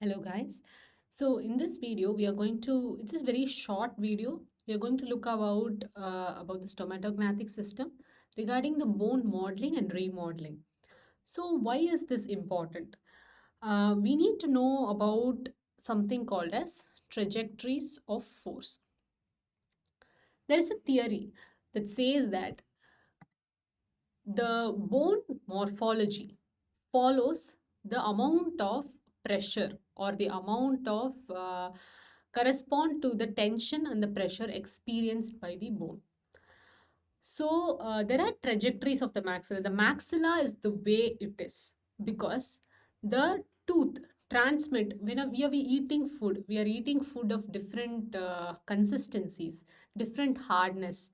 Hello guys. So in this video we are going to it's a very short video. We are going to look about the stomatognathing system regarding the bone modeling and remodeling. So why is this important? We need to know about something called as trajectories of force. There is a theory that says that the bone morphology follows the amount of pressure or the amount of correspond to the tension and the pressure experienced by the bone. So there are trajectories of the maxilla. The maxilla is the way it is because the tooth transmit when we are eating food. We are eating food of different consistencies, different hardness.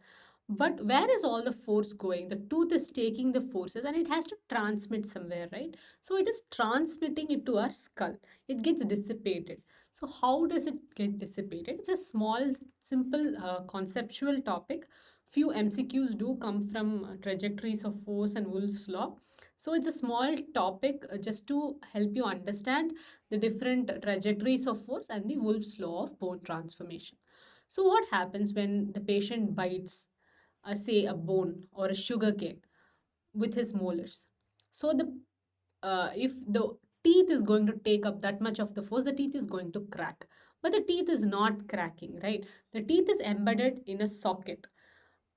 But where is all the force going? The tooth is taking the forces and it has to transmit somewhere, right? So it is transmitting it to our skull. It gets dissipated. So how does it get dissipated? It's a small, simple, conceptual topic. Few MCQs do come from trajectories of force and Wolff's law. So it's a small topic just to help you understand the different trajectories of force and the Wolff's law of bone transformation. So what happens when the patient bites, say, a bone or a sugar cane with his molars? So the if the teeth is going to take up that much of the force, the teeth is going to crack. But the teeth is not cracking, right? The teeth is embedded in a socket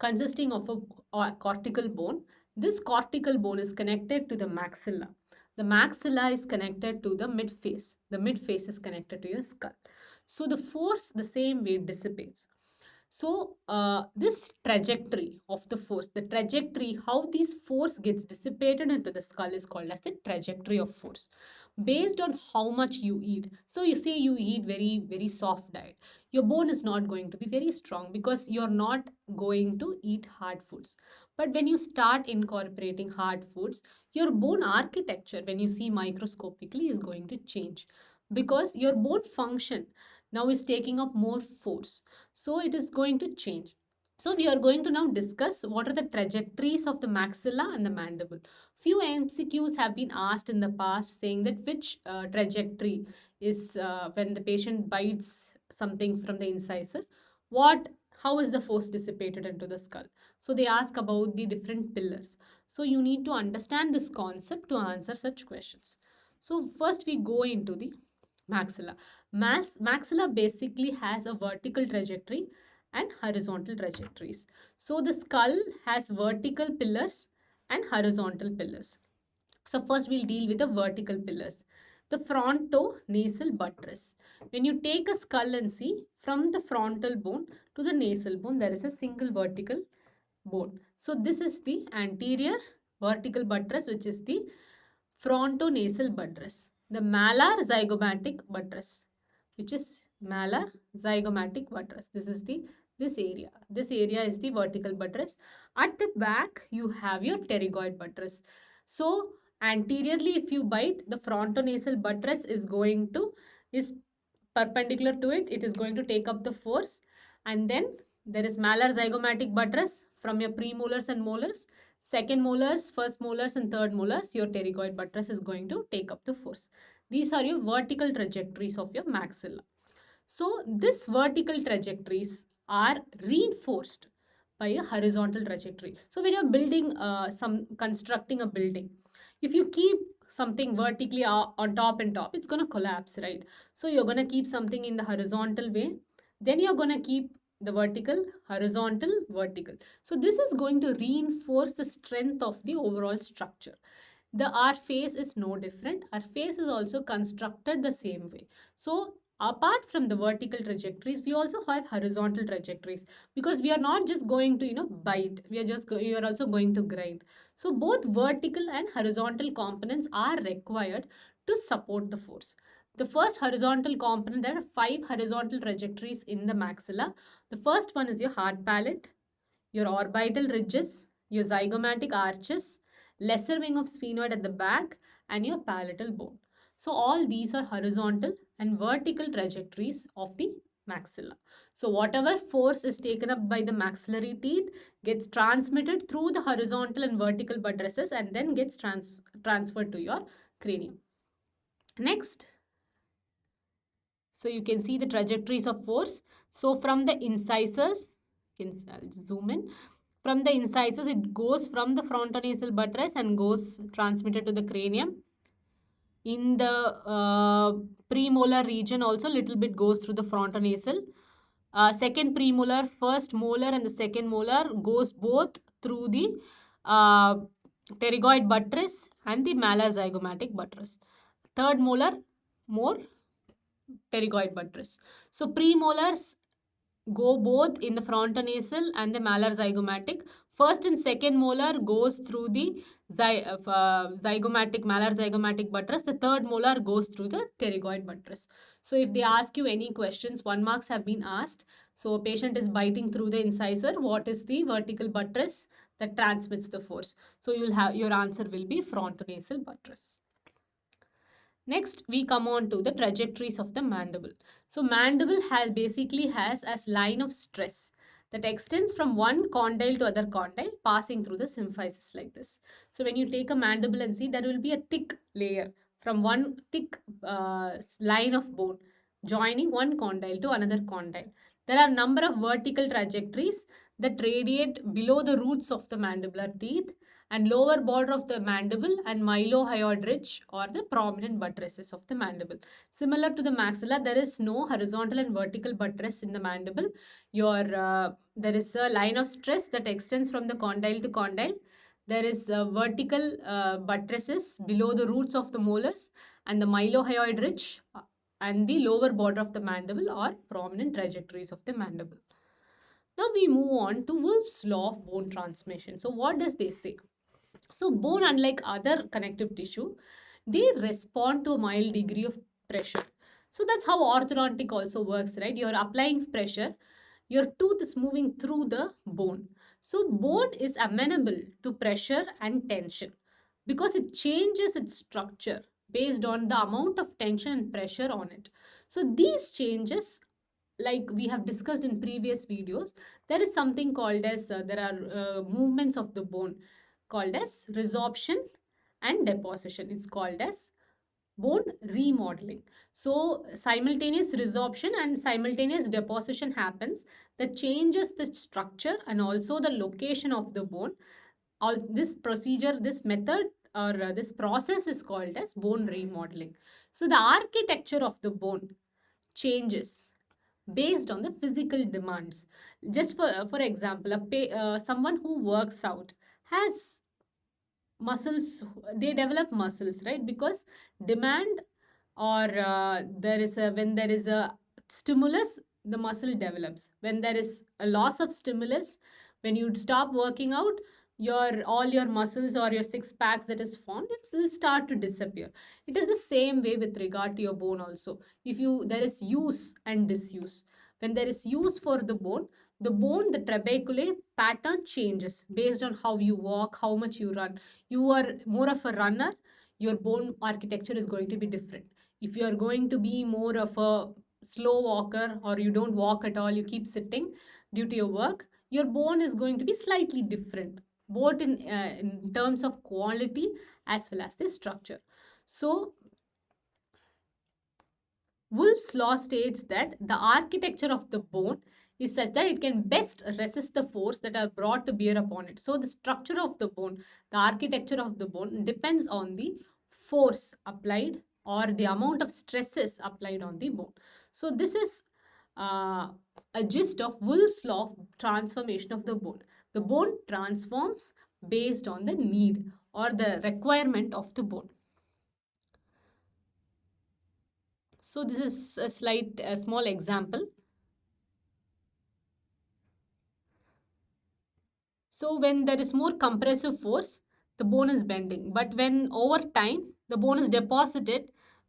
consisting of a cortical bone. This cortical bone is connected to the maxilla. The maxilla is connected to the midface. The midface is connected to your skull. So the force the same way dissipates. So this trajectory of the force, the trajectory, how this force gets dissipated into the skull is called as the trajectory of force based on how much you eat. So you say you eat very soft diet. Your bone is not going to be very strong because you're not going to eat hard foods. But when you start incorporating hard foods, your bone architecture, when you see microscopically, is going to change because your bone function now is taking up more force. So it is going to change. So we are going to now discuss what are the trajectories of the maxilla and the mandible. Few MCQs have been asked in the past saying that which trajectory is when the patient bites something from the incisor, what how is the force dissipated into the skull? So they ask about the different pillars. So you need to understand this concept to answer such questions. So first we go into the maxilla. Maxilla basically has a vertical trajectory and horizontal trajectories. So the skull has vertical pillars and horizontal pillars. So first we'll deal with the vertical pillars. The frontonasal buttress. When you take a skull and see from the frontal bone to the nasal bone, there is a single vertical bone. So this is the anterior vertical buttress, which is the frontonasal buttress. The malar zygomatic buttress, which is malar zygomatic buttress. This is the this area. This area is the vertical buttress. At the back, you have your pterygoid buttress. So anteriorly, if you bite, the frontonasal buttress is perpendicular to it. It is going to take up the force, and then there is malar zygomatic buttress from your premolars and molars. Second molars, first molars, and third molars, your pterygoid buttress is going to take up the force. These are your vertical trajectories of your maxilla. So, these vertical trajectories are reinforced by a horizontal trajectory. So, when you're building constructing a building, if you keep something vertically on top and top, it's going to collapse, right? So, you're going to keep something in the horizontal way, then you're going to keep the vertical, horizontal, vertical. So, this is going to reinforce the strength of the overall structure. The our face is no different. Our face is also constructed the same way. So apart from the vertical trajectories, we also have horizontal trajectories because we are not just going to bite. We are also going to grind. So both vertical and horizontal components are required to support the force. The first horizontal component, there are 5 horizontal trajectories in the maxilla. The first one is your hard palate, your orbital ridges, your zygomatic arches, lesser wing of sphenoid at the back, and your palatal bone. So all these are horizontal and vertical trajectories of the maxilla. So whatever force is taken up by the maxillary teeth gets transmitted through the horizontal and vertical buttresses and then gets transferred to your cranium. Next, So you can see the trajectories of force. So from the incisors, I'll zoom in. From the incisors, it goes from the frontonasal buttress and goes transmitted to the cranium. In the premolar region also, little bit goes through the frontonasal. Second premolar, first molar and the second molar goes both through the uh, pterygoid buttress and the malar zygomatic buttress. Third molar, more pterygoid buttress. So premolars go both in the frontonasal and the malar zygomatic. First and second molar goes through the zygomatic, malar zygomatic buttress. The third molar goes through the pterygoid buttress. So if they ask you any questions, 1 marks have been asked. So a patient is biting through the incisor. What is the vertical buttress that transmits the force? So you'll have your answer will be frontonasal buttress. Next, we come on to the trajectories of the mandible. So mandible basically has as line of stress that extends from one condyle to other condyle, passing through the symphysis like this. So when you take a mandible and see, there will be a thick layer from one thick line of bone joining one condyle to another condyle. There are number of vertical trajectories that radiate below the roots of the mandibular teeth and lower border of the mandible and mylohyoid ridge or the prominent buttresses of the mandible. Similar to the maxilla, there is no horizontal and vertical buttress in the mandible. There is a line of stress that extends from the condyle to condyle. There is vertical buttresses below the roots of the molars and the mylohyoid ridge and the lower border of the mandible or prominent trajectories of the mandible. Now we move on to Wolff's law of bone transmission. So what does they say? So bone, unlike other connective tissue, they respond to a mild degree of pressure. So that's how orthodontic also works, right? You're applying pressure, your tooth is moving through the bone. So bone is amenable to pressure and tension because it changes its structure based on the amount of tension and pressure on it. So these changes, like we have discussed in previous videos, there is something called as there are movements of the bone called as resorption and deposition. It's called as bone remodeling. So simultaneous resorption and simultaneous deposition happens that changes the structure and also the location of the bone. All this procedure, this method or this process is called as bone remodeling. So the architecture of the bone changes based on the physical demands. Just for example, someone who works out has muscles, they develop muscles, right? Because demand or when there is a stimulus, the muscle develops. When there is a loss of stimulus, when you stop working out, all your muscles or your six packs that is formed, it will start to disappear. It is the same way with regard to your bone also. If you there is use and disuse. When there is use for the bone, the trabeculae pattern changes based on how you walk, how much you run. You are more of a runner, your bone architecture is going to be different. If you are going to be more of a slow walker or you don't walk at all, you keep sitting due to your work, your bone is going to be slightly different, both in terms of quality as well as the structure. So Wolff's law states that the architecture of the bone is such that it can best resist the force that are brought to bear upon it. So the structure of the bone, the architecture of the bone depends on the force applied or the amount of stresses applied on the bone. So this is a gist of Wolff's law of transformation of the bone. The bone transforms based on the need or the requirement of the bone. So this is a small example. So when there is more compressive force, the bone is bending. But when over time the bone is deposited,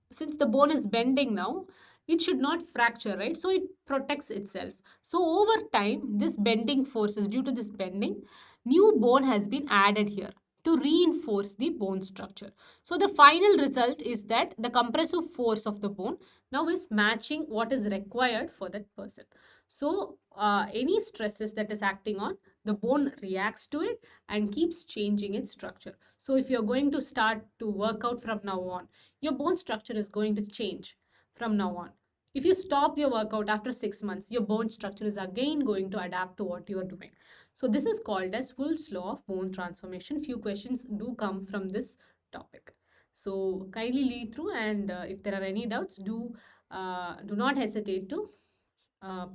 since the bone is bending now, it should not fracture, right? So it protects itself. So over time, this bending forces, due to this bending, new bone has been added here to reinforce the bone structure. So the final result is that the compressive force of the bone now is matching what is required for that person. So any stresses that is acting on the bone reacts to it and keeps changing its structure. So if you're going to start to work out from now on, your bone structure is going to change from now on. If you stop your workout after 6 months, your bone structure is again going to adapt to what you are doing. So this is called as Wolff's law of bone transformation. Few questions do come from this topic. So kindly read through, and if there are any doubts, do not hesitate to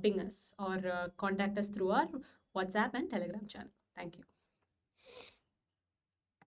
ping us or contact us through our WhatsApp and Telegram channel. Thank you.